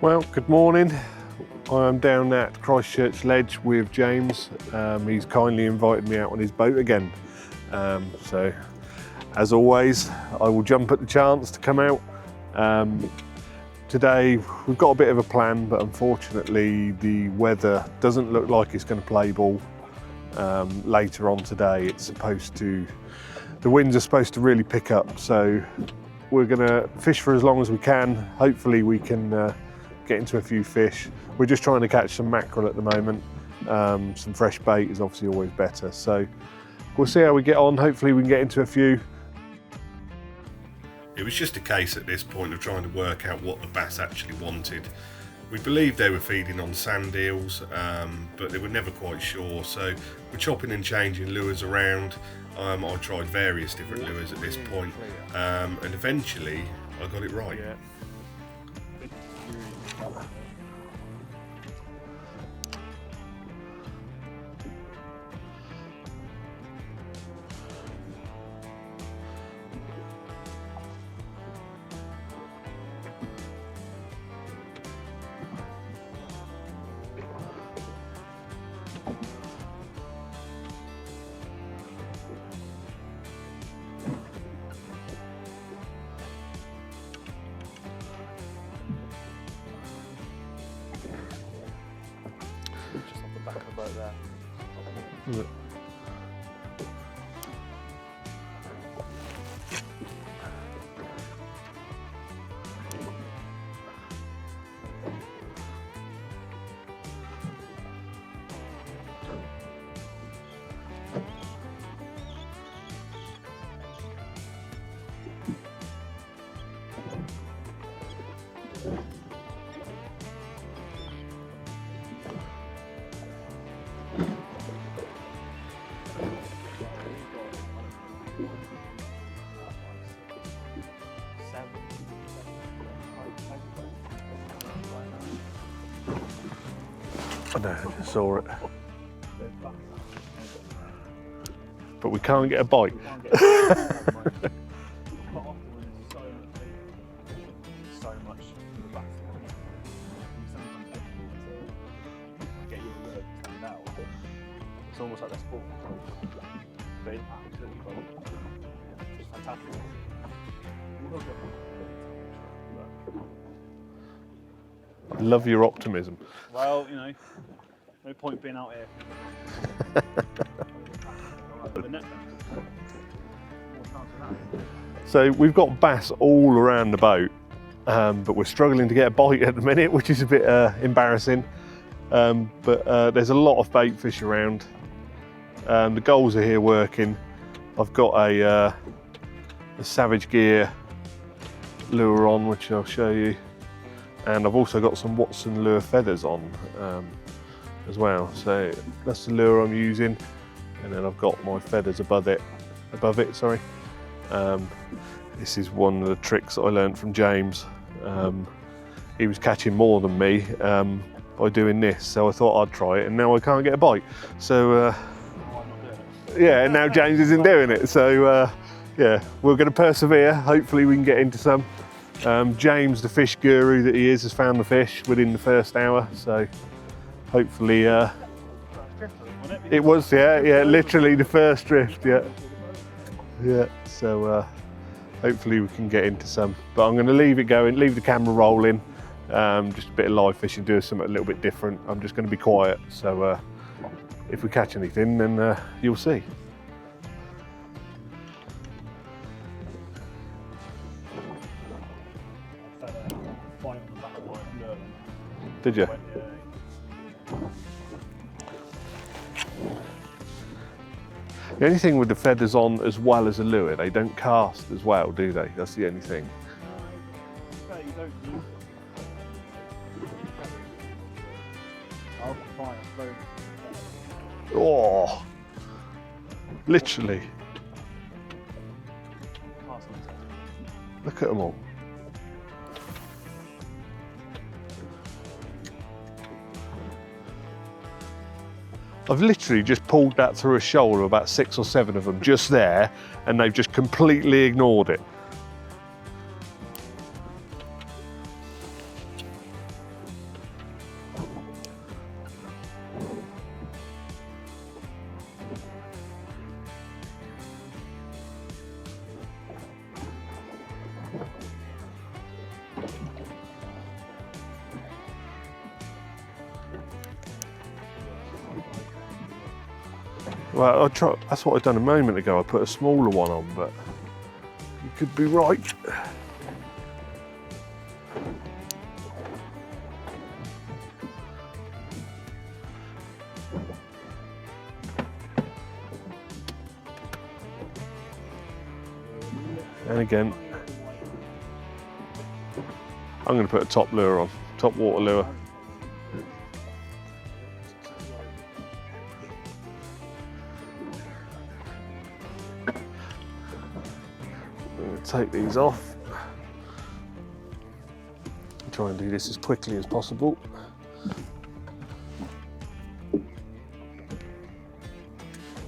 Well, good morning. I'm down at Christchurch Ledge with James. He's kindly invited me out on his boat again. So, as always, I will jump at the chance to come out. Today, we've got a bit of a plan, but unfortunately, the weather doesn't look like it's going to play ball. Later on today, the winds are supposed to really pick up. So, we're going to fish for as long as we can. Hopefully, we can get into a few fish. We're just trying to catch some mackerel at the moment. Some fresh bait is obviously always better. So we'll see how we get on. Hopefully we can get into a few. It was just a case at this point of trying to work out what the bass actually wanted. We believed they were feeding on sand eels, but they were never quite sure. So we're chopping and changing lures around. I tried various different lures at this point, and eventually I got it right. Yeah. Just off the back of the boat there. Look. I know, I just saw it. But we can't get a bite. It's almost like they're sport. But it's absolutely cool. It's fantastic. Love your optimism. Well, you know, no point being out here. The net then. More chance of that. So we've got bass all around the boat, but we're struggling to get a bite at the minute, which is a bit embarrassing. But there's a lot of bait fish around. The gulls are here working. I've got a Savage Gear lure on, which I'll show you. And I've also got some Watson lure feathers on as well. So that's the lure I'm using. And then I've got my feathers above it, sorry. This is one of the tricks that I learned from James. He was catching more than me by doing this, so I thought I'd try it, and now I can't get a bite. So yeah, and now James isn't doing it. So yeah, we're going to persevere. Hopefully we can get into some. James, the fish guru that he is, has found the fish within the first hour. So hopefully it was, yeah, literally the first drift, yeah. So hopefully we can get into some. But I'm going to leave it going, leave the camera rolling. Just a bit of live fishing, do something a little bit different. I'm just going to be quiet. So if we catch anything, then you'll see. Did you? The only thing with the feathers on as well as a lure, they don't cast as well, do they? That's the only thing. Oh, literally. Look at them all. I've literally just pulled that through a shoal of about 6 or 7 of them just there, and they've just completely ignored it. Well, that's what I done a moment ago. I put a smaller one on, but you could be right. And again, I'm going to put a top lure on, top water lure. I'm going to take these off. Try and do this as quickly as possible.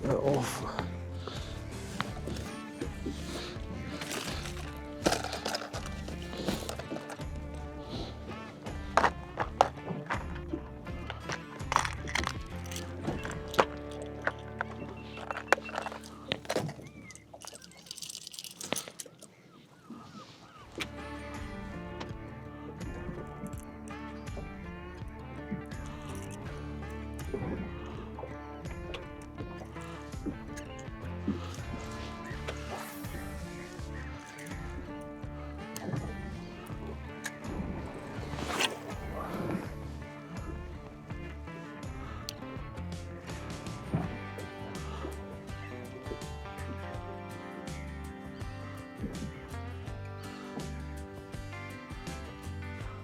That off.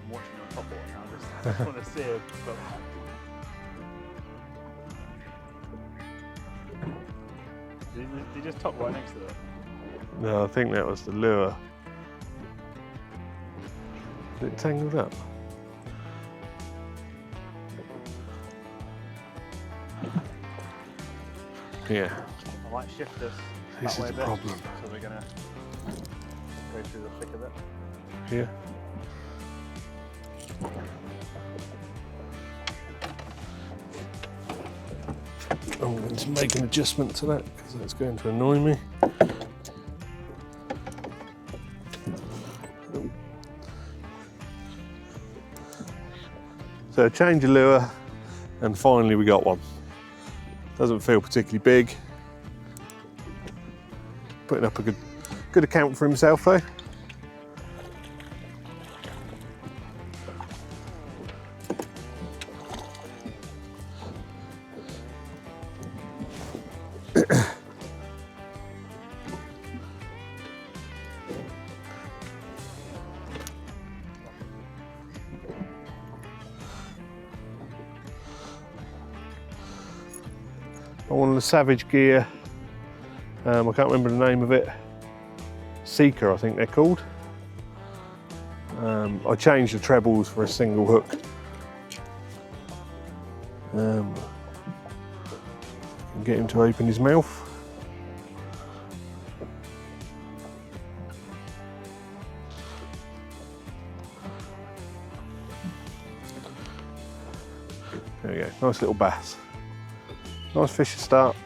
I'm watching you on top water now. I just want to see it. Did you just top right next to it? No, I think that was the lure. Is it tangled up? Yeah, I might shift us this that way is a the bit. problem. So we're gonna go through the thick of it. Here. I'm going to make an adjustment to that because that's going to annoy me. So change of lure, and finally we got one. Doesn't feel particularly big. Putting up a good account for himself though. On the Savage Gear, I can't remember the name of it, Seeker I think they're called. I changed the trebles for a single hook. Get him to open his mouth. There we go, nice little bass. Nice fish to start.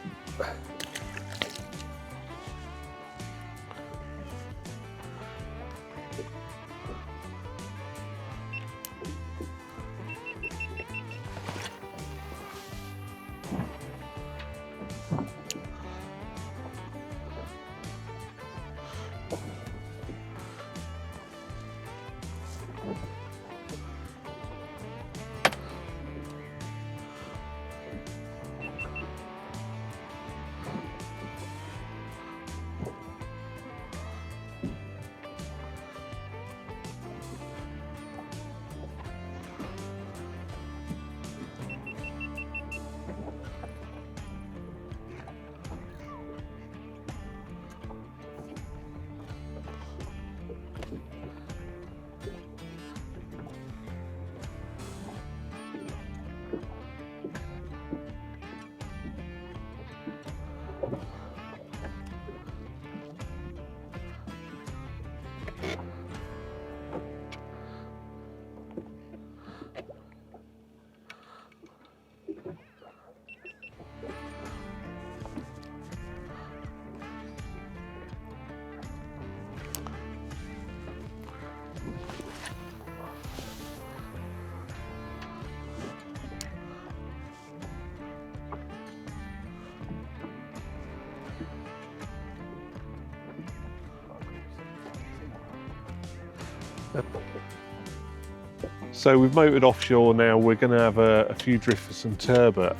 So we've motored offshore now. We're going to have a few drifts for some turbot.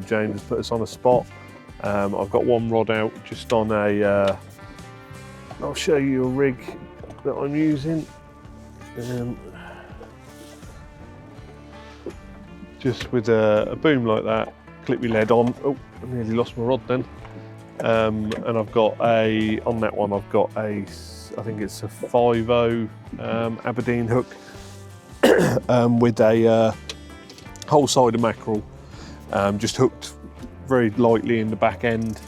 James has put us on a spot. I've got one rod out just on a, I'll show you a rig that I'm using. Just with a boom like that, clip my lead on. Oh, I nearly lost my rod then. And I've got on that one I've got I think it's a 5.0 Aberdeen hook with a whole side of mackerel, just hooked very lightly in the back end,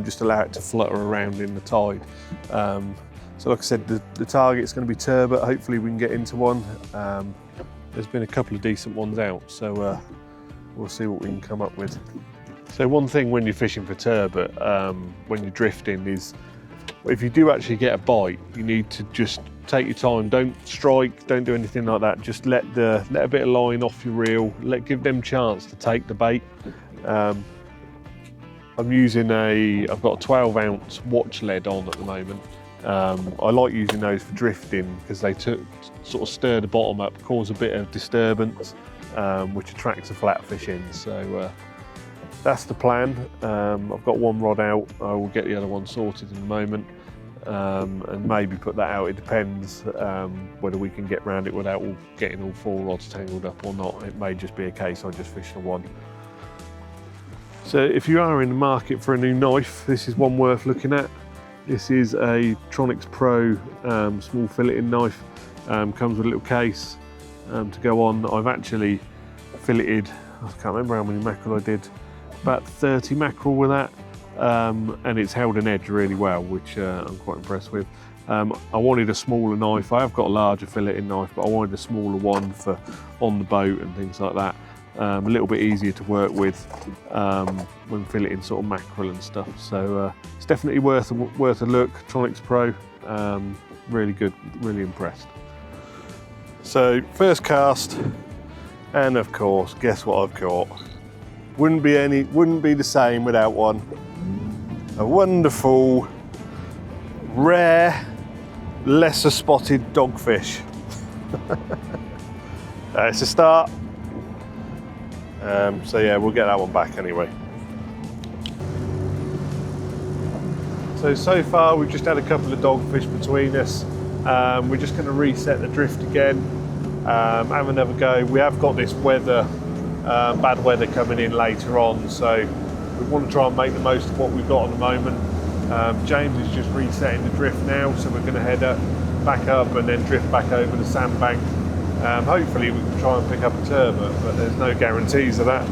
just allow it to flutter around in the tide. So like I said, the target's going to be turbot. Hopefully we can get into one. There's been a couple of decent ones out, so we'll see what we can come up with. So one thing when you're fishing for turbot, when you're drifting, is if you do actually get a bite, you need to just take your time. Don't strike, don't do anything like that. Just let a bit of line off your reel. Give them a chance to take the bait. I'm using I've got a 12-ounce watch lead on at the moment. I like using those for drifting because they sort of stir the bottom up, cause a bit of disturbance, which attracts the flatfish in. So that's the plan. I've got one rod out. I will get the other one sorted in a moment, and maybe put that out. It depends whether we can get around it without getting all 4 rods tangled up or not. It may just be a case I just fish the one. So if you are in the market for a new knife, this is one worth looking at. This is a Tronix Pro small filleting knife. Comes with a little case to go on. I've actually filleted, I can't remember how many mackerel I did, about 30 mackerel with that, and it's held an edge really well, which I'm quite impressed with. I wanted a smaller knife. I have got a larger filleting knife, but I wanted a smaller one for on the boat and things like that. A little bit easier to work with when filleting sort of mackerel and stuff. So it's definitely worth a look. Tronix Pro, really good, really impressed. So first cast, and of course, guess what I've caught? Wouldn't be the same without one. A wonderful, rare, lesser spotted dogfish. It's a start. So yeah, we'll get that one back anyway. So far we've just had a couple of dogfish between us. We're just going to reset the drift again, have another go. We have got this weather, bad weather coming in later on, so we want to try and make the most of what we've got at the moment. James is just resetting the drift now, so we're going to head back up and then drift back over the sandbank. Hopefully we can try and pick up a turbot, but there's no guarantees of that.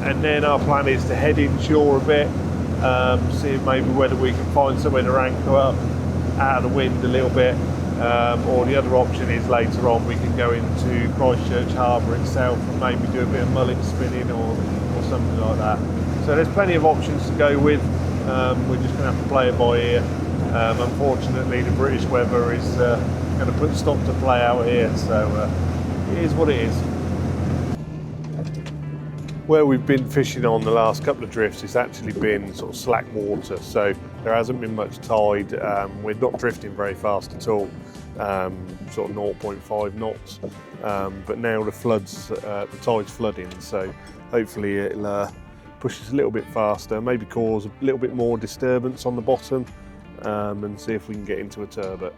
And then our plan is to head inshore a bit, see maybe whether we can find somewhere to anchor up out of the wind a little bit, or the other option is later on we can go into Christchurch Harbour itself and maybe do a bit of mullet spinning or something like that. So there's plenty of options to go with. We're just going to have to play it by ear. Unfortunately, the British weather is going to put stop to play out here, so it is what it is. Where we've been fishing on the last couple of drifts, it's actually been sort of slack water, so there hasn't been much tide. We're not drifting very fast at all, sort of 0.5 knots. But now the tide's flooding, so hopefully it'll push us a little bit faster, maybe cause a little bit more disturbance on the bottom, and see if we can get into a turbot.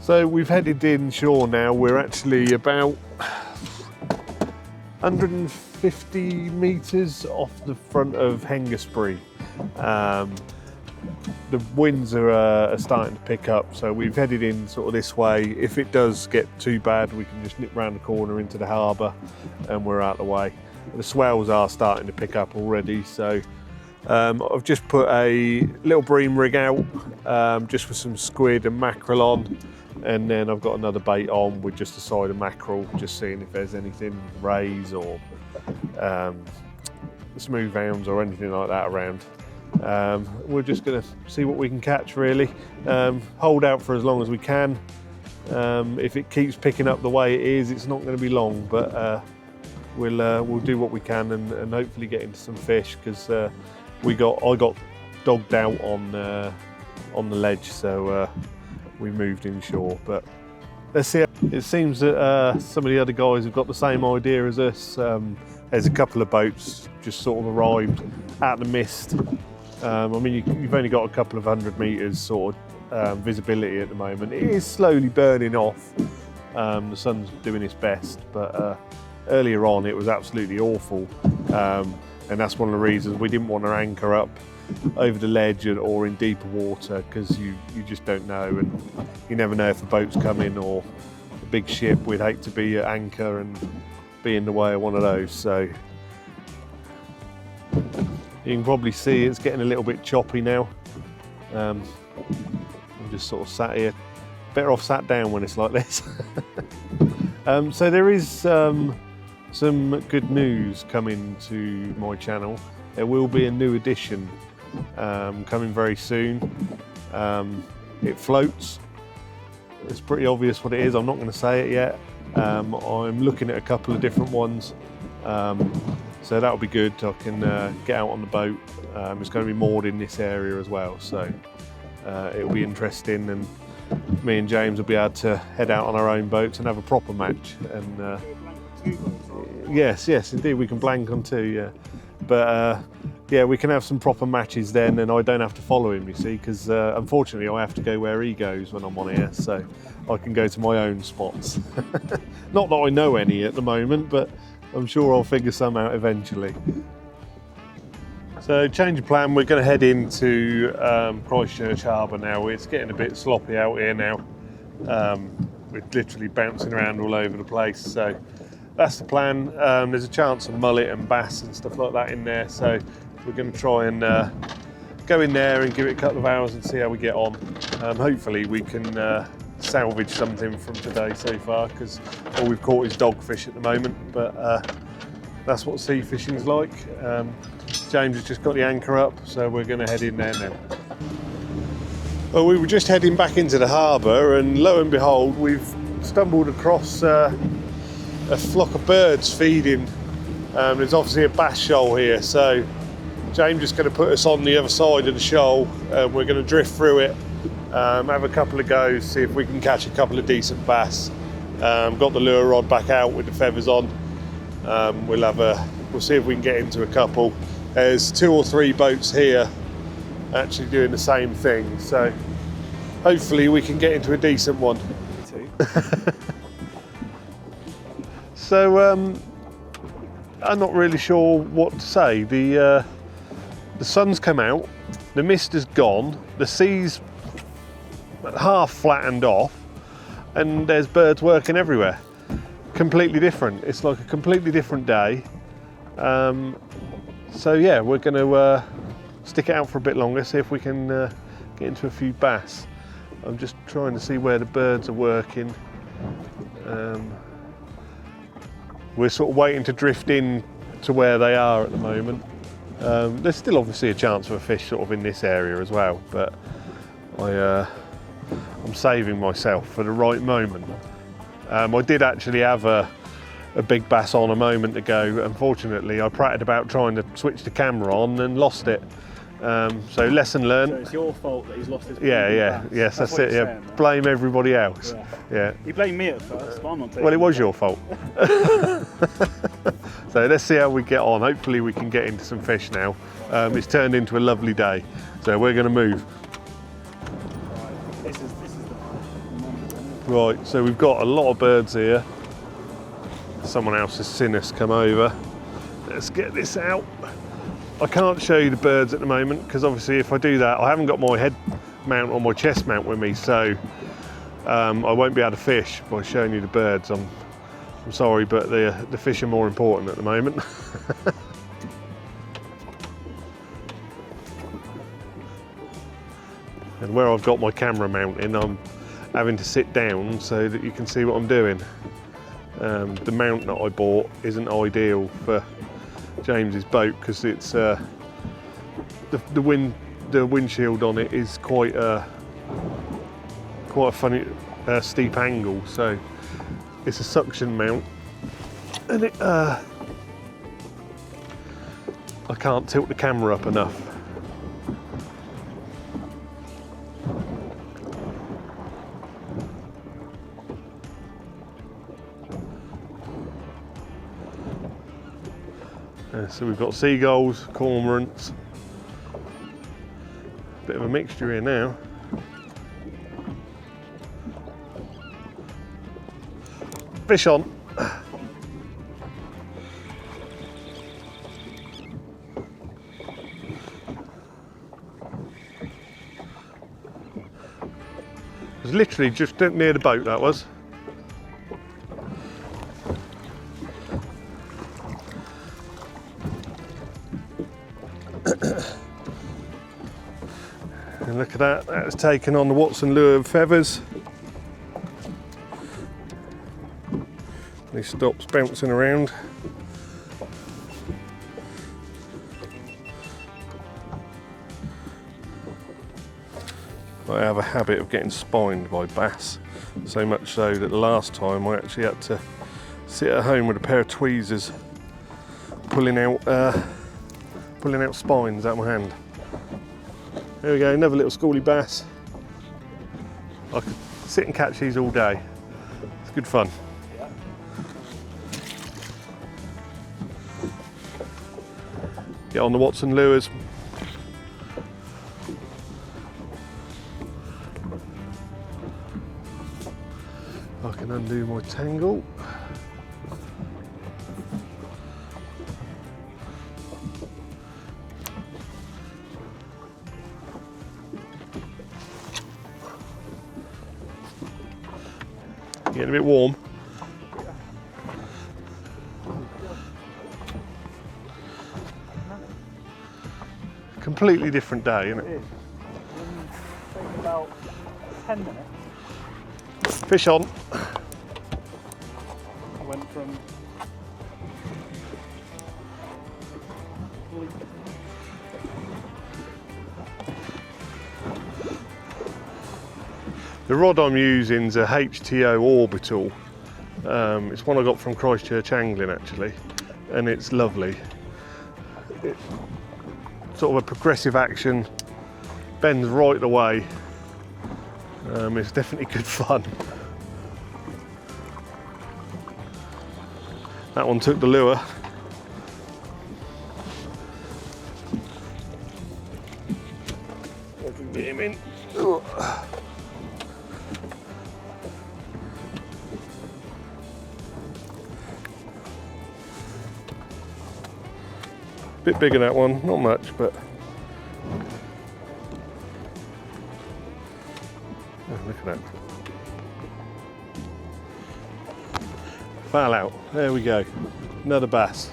So we've headed inshore now. We're actually about 150 metres off the front of Hengistbury. The winds are starting to pick up, so we've headed in sort of this way. If it does get too bad, we can just nip round the corner into the harbour and we're out the way. The swells are starting to pick up already, so I've just put a little bream rig out, just with some squid and mackerel on, and then I've got another bait on with just a side of mackerel, just seeing if there's anything, rays or smooth hounds or anything like that around. We're just going to see what we can catch, really. Hold out for as long as we can. If it keeps picking up the way it is, it's not going to be long, but we'll do what we can and hopefully get into some fish, because I got dogged out on on the ledge, so we moved inshore. But let's see. It seems that some of the other guys have got the same idea as us. There's a couple of boats just sort of arrived at the mist. I mean, you've only got a couple of 100 metres sort of visibility at the moment. It is slowly burning off. The sun's doing its best, but earlier on it was absolutely awful. And that's one of the reasons we didn't want to anchor up over the ledge or in deeper water, because you just don't know, and you never know if a boat's coming or a big ship. We'd hate to be at anchor and be in the way of one of those. So you can probably see it's getting a little bit choppy now. I'm just sort of sat here. Better off sat down when it's like this. So there is some good news coming to my channel. There will be a new edition coming very soon. It floats. It's pretty obvious what it is. I'm not going to say it yet. I'm looking at a couple of different ones, so that'll be good. I can get out on the boat. It's going to be moored in this area as well, so it'll be interesting, and me and James will be able to head out on our own boats and have a proper match. And yes, indeed, we can blank on two, yeah. But yeah, we can have some proper matches then, and I don't have to follow him, you see, because unfortunately I have to go where he goes when I'm on here, so I can go to my own spots. Not that I know any at the moment, but I'm sure I'll figure some out eventually. So change of plan, we're going to head into Christchurch Harbour now. It's getting a bit sloppy out here now. We're literally bouncing around all over the place, so that's the plan. There's a chance of mullet and bass and stuff like that in there, so we're going to try and go in there and give it a couple of hours and see how we get on. Hopefully we can salvage something from today so far, because all we've caught is dogfish at the moment, but that's what sea fishing's like. James has just got the anchor up, so we're going to head in there now. Well, we were just heading back into the harbour, and lo and behold, we've stumbled across a flock of birds feeding. There's obviously a bass shoal here, so James is going to put us on the other side of the shoal. We're going to drift through it, have a couple of goes, see if we can catch a couple of decent bass. Got the lure rod back out with the feathers on. We'll see if we can get into a couple. There's 2 or 3 boats here actually doing the same thing, so hopefully we can get into a decent one. So I'm not really sure what to say. The sun's come out, the mist is gone, the sea's half flattened off, and there's birds working everywhere. Completely different. It's like a completely different day. So yeah, we're going to stick it out for a bit longer, see if we can get into a few bass. I'm just trying to see where the birds are working. We're sort of waiting to drift in to where they are at the moment. There's still obviously a chance of a fish sort of in this area as well, but I'm saving myself for the right moment. I did actually have a big bass on a moment ago. Unfortunately, I pratted about trying to switch the camera on and lost it. So lesson learned. So it's your fault that he's lost his Yeah, bass. yes, that's it. Saying, Yeah, right? blame everybody else. Yeah. You blamed me at first, but I'm not taking Well, it was the your fault. So let's see how we get on. Hopefully we can get into some fish now. It's turned into a lovely day, so we're going to move. Right. This is the moment. Right, so we've got a lot of birds here. Someone else has seen us come over. Let's get this out. I can't show you the birds at the moment, because obviously if I do that, I haven't got my head mount or my chest mount with me, so I won't be able to fish by showing you the birds. I'm sorry, but the fish are more important at the moment. And where I've got my camera mounting, I'm having to sit down so that you can see what I'm doing. The mount that I bought isn't ideal for James's boat, because it's the windshield on it is quite a funny steep angle, so it's a suction mount, and I can't tilt the camera up enough. So we've got seagulls, cormorants, bit of a mixture here now. Fish on. It was literally just near the boat, that was. And look at that, that's taken on the Watson lure of feathers. He stops bouncing around. I have a habit of getting spined by bass, so much so that the last time I actually had to sit at home with a pair of tweezers pulling out spines out of my hand. There we go, another little schoolie bass. I could sit and catch these all day. It's good fun. Get on the Watson lures. I can undo my tangle. Getting a bit warm. Completely different day, isn't it? It is. Take about 10 minutes. Fish on. I went from the rod I'm using is a HTO orbital. It's one I got from Christchurch Angling actually, and it's lovely. It's sort of a progressive action, bends right the way. It's definitely good fun. That one took the lure. I can get him in. Ugh. Bit bigger that one, not much, but oh, look at that. Foul out. There we go. Another bass.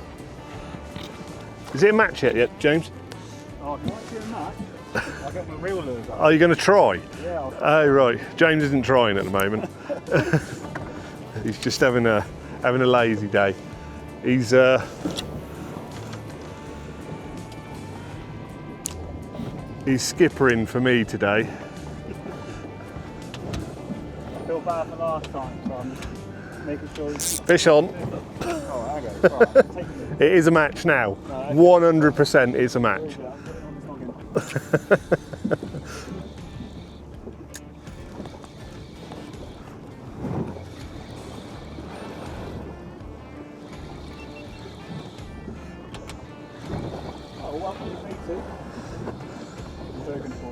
Is it a match yet, James? Oh, it might be a match. I'll get my real lures out. Are you going to try? Yeah, I'll Oh right. James isn't trying at the moment. He's just having a lazy day. He's skippering for me today. I feel bad for last time, so I'm making sure he's... Fish on. Oh, okay. Right, take it. It is a match now. 100% it's a match. Yeah, I'll put it on the noggin. Oh, welcome to me too.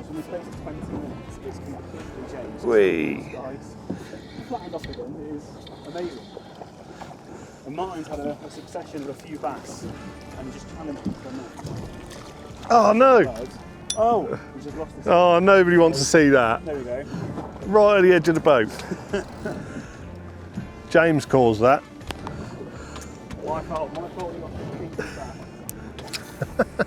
In the space of 20 minutes, it's completely changed. Whee! Guys, flattened off again is amazing. And Martin's had a succession of a few bass, and he just challenged him for a match. Oh no! Oh, we just lost this. Oh, nobody wants to see that. There we go. Right at the edge of the boat. James caused that. My fault we got 15 back.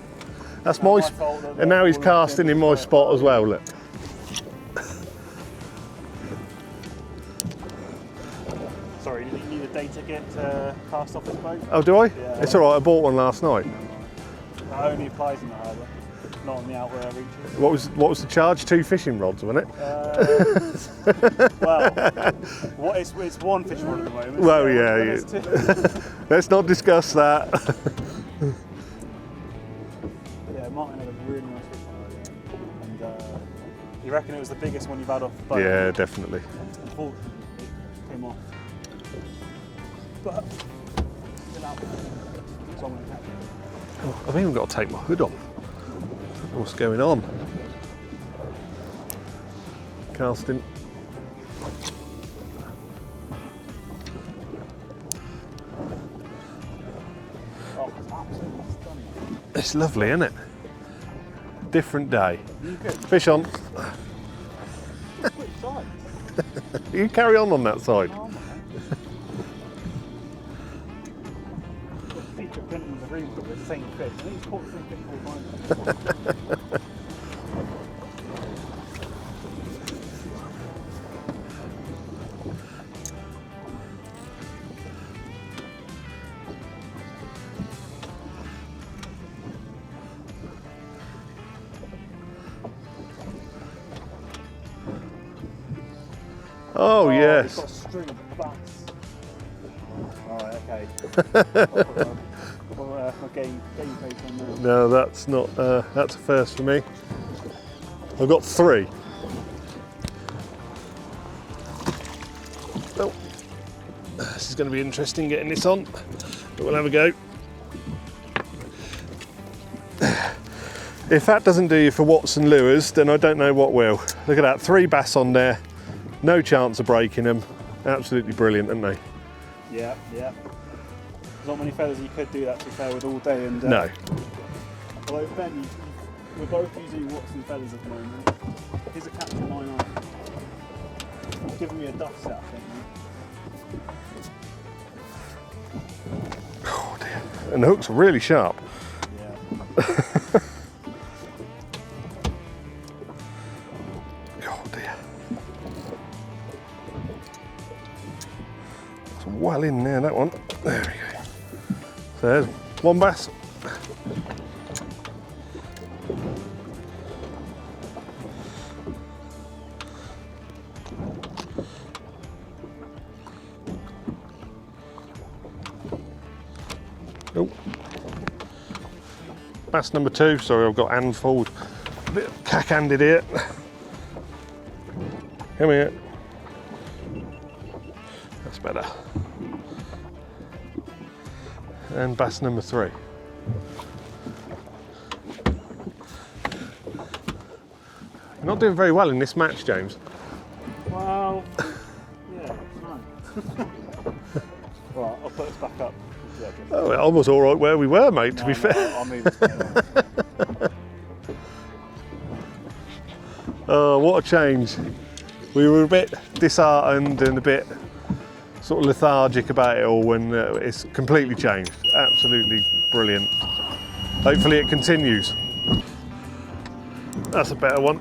That's my fault that and now he's casting in my spot as well, look. Sorry, did you need a day ticket to cast off this boat? Oh, do I? Yeah. It's alright, I bought one last night. That only applies in the harbour, not on the outward reaches. What was the charge? 2 fishing rods, wasn't it? Well, it's one fishing rod at the moment. Well, so yeah, it's two. Let's not discuss that. Yeah, Martin had a really nice fishing rod, and you reckon it was the biggest one you've had off the boat? Yeah, definitely. Unfortunately, it came off. But still out there. So I'm going to catch it. Oh, I've even got to take my hood on. I don't know what's going on? Casting. Oh, it's absolutely stunning. It's lovely, isn't it? Different day. You good? Fish on. Which side? You carry on that side. Oh, the feature print in the room got the same fish. I think he's caught the same fish 4 times. Oh, yes. He's got a string of bats. Alright, okay. I'll put my game face on there. No, that's not. That's a first for me. I've got 3. Oh, this is going to be interesting getting this on, but we'll have a go. If that doesn't do you for Watson lures, then I don't know what will. Look at that, 3 bass on there. No chance of breaking them. Absolutely brilliant, aren't they? Yeah, yeah. There's not many fellas you could do that, to be fair, with all day. And No. although Ben, we're both using Watson feathers at the moment. Here's a capture line on. Giving me a dust set, I think. Oh dear. And the hook's really sharp. Yeah. Oh dear. It's well in there, that one. There we go. So there's 1 bass. Oh. Bass number 2. Sorry, I've got hand forward. A bit cack-handed here. Come here. That's better. And bass number 3. You're not doing very well in this match, James. Well, yeah, it's nice. Right, I'll put us back up. Yeah, Oh, I was all right where we were, mate, to be fair. I'll move it. Oh, what a change. We were a bit disheartened and a bit sort of lethargic about it all when it's completely changed. Absolutely brilliant. Hopefully it continues. That's a better one.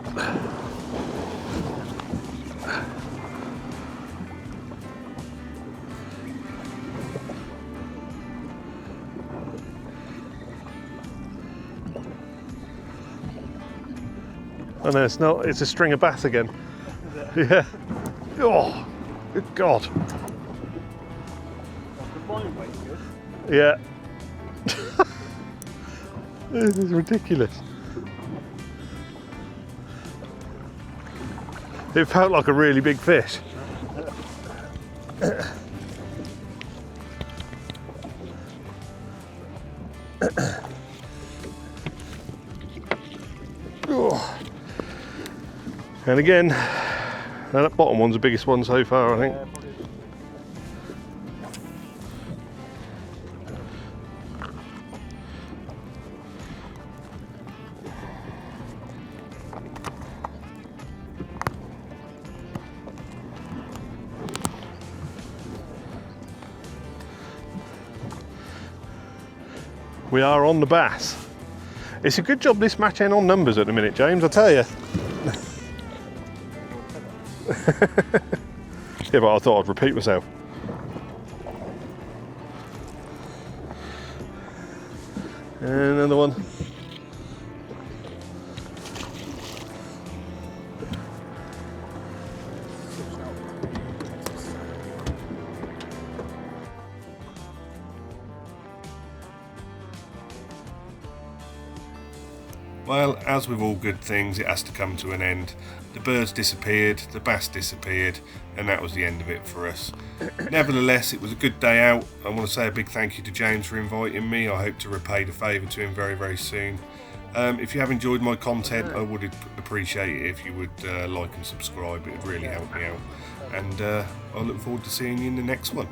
Oh no, it's not, it's a string of bass again. Yeah. Oh, good God. The line weight's good. Yeah. This is ridiculous. It felt like a really big fish. Oh. And again, that bottom one's the biggest one so far, I think. We are on the bass. It's a good job this match ain't on numbers at the minute, James, I tell you. Yeah, but I thought I'd repeat myself. And another one. Well, as with all good things, it has to come to an end. The birds disappeared, the bass disappeared, and that was the end of it for us. Nevertheless, it was a good day out. I want to say a big thank you to James for inviting me. I hope to repay the favour to him very, very soon. If you have enjoyed my content, I would appreciate it if you would like and subscribe. It would really help me out. And I look forward to seeing you in the next one.